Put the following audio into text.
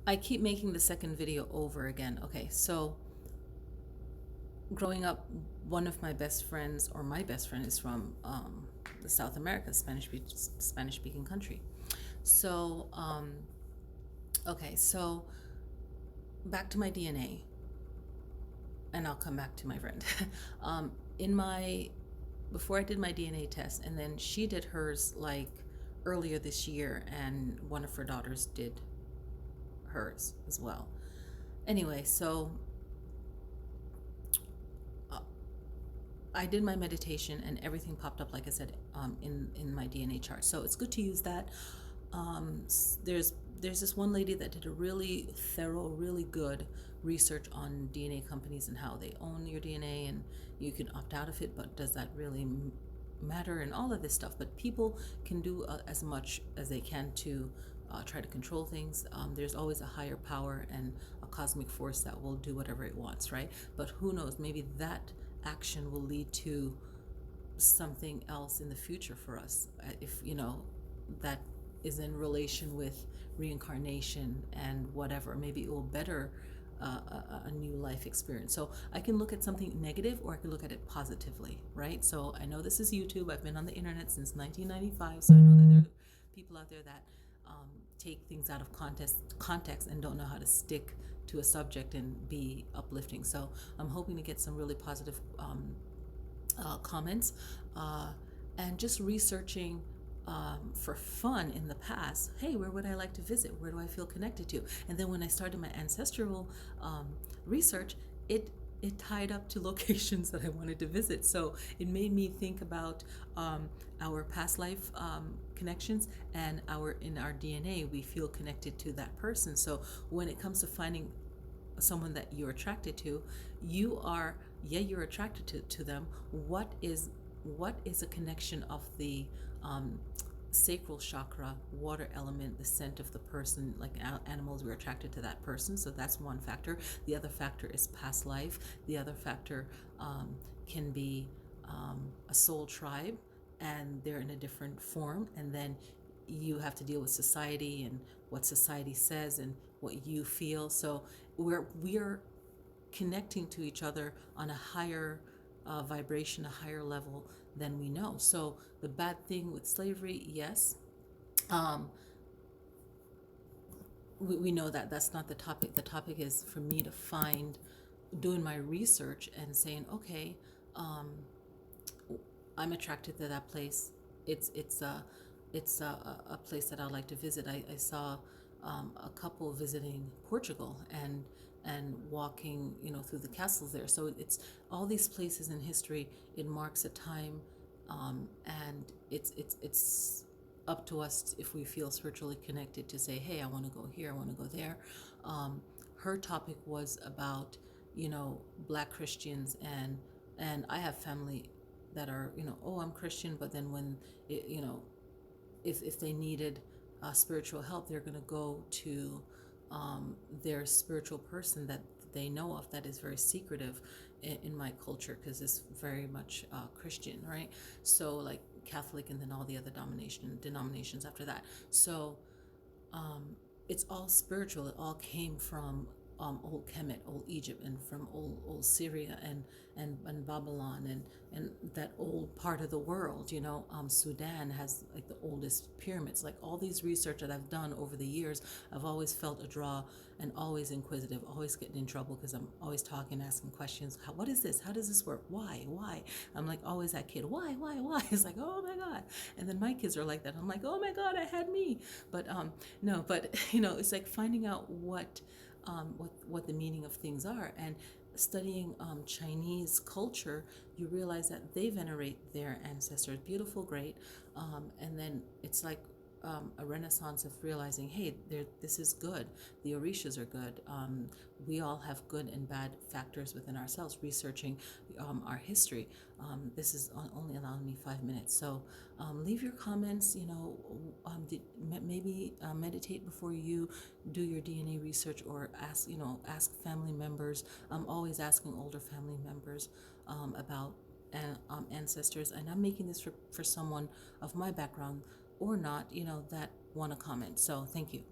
I keep making the second video over again. Okay, so growing up, one of my best friends, or my best friend, is from the South America, Spanish speaking country. So, okay, so back to my DNA, and I'll come back to my friend. um, in my Before I did my DNA test, and then she did hers like earlier this year, and one of her daughters did hers as well. Anyway, so uh, I did my meditation, and everything popped up, like I said, in my DNA chart. So it's good to use that. There's this one lady that did a really thorough, really good research on DNA companies and how they own your DNA, and you can opt out of it, but does that really matter, and all of this stuff? But people can do as much as they can to try to control things. There's always a higher power and a cosmic force that will do whatever it wants, right? But who knows? Maybe that action will lead to something else in the future for us, if that is in relation with reincarnation and whatever. Maybe it will better a new life experience. So I can look at something negative, or I can look at it positively, right? So I know this is YouTube. I've been on the internet since 1995, so I know that there are people out there that take things out of context and don't know how to stick to a subject and be uplifting. So I'm hoping to get some really positive comments, uh, and just researching for fun in the past. Hey, where would I like to visit? Where do I feel connected to? And then when I started my ancestral research, it tied up to locations that I wanted to visit. So it made me think about our past life connections, and in our DNA we feel connected to that person. So when it comes to finding someone that you're attracted to, you're attracted to them. What is a connection of the sacral chakra, water element, the scent of the person? Like animals, we're attracted to that person, so that's one factor. The other factor is past life. The other factor can be a soul tribe, and they're in a different form, and then you have to deal with society and what society says and what you feel. So we're connecting to each other on a higher vibration, a higher level than we know. So the bad thing with slavery, yes, um, we know that that's not the topic. The topic is for me to find, doing my research and saying, okay, um, I'm attracted to that place. It's a place that I'd like to visit. I saw a couple visiting Portugal, and walking, through the castles there. So it's all these places in history. It marks a time, and it's up to us, if we feel spiritually connected, to say, hey, I want to go here, I want to go there. Her topic was about, Black Christians, and I have family that are, oh, I'm Christian, but then when it, if they needed spiritual help, they're going to go to their spiritual person that they know of, that is very secretive in my culture, because it's very much Christian, right? So like Catholic, and then all the other denominations after that. So um, it's all spiritual. It all came from old Kemet, old Egypt, and from old Syria, and Babylon, and that old part of the world. Sudan has like the oldest pyramids. Like all these research that I've done over the years, I've always felt a draw, and always inquisitive, always getting in trouble because I'm always talking, asking questions. What is this? How does this work? Why? I'm like always that kid. Why? It's like, oh my God. And then my kids are like that. I'm like, oh my God, I had me. But no, but it's like finding out what the meaning of things are, and studying Chinese culture. You realize that they venerate their ancestors, beautiful, great, and then it's like a renaissance of realizing, hey, this is good. The Orishas are good. We all have good and bad factors within ourselves. Researching our history. This is only allowing me 5 minutes, so leave your comments. Maybe meditate before you do your DNA research, or ask family members. I'm always asking older family members about ancestors, and I'm making this for someone of my background or not, that want to comment. So thank you.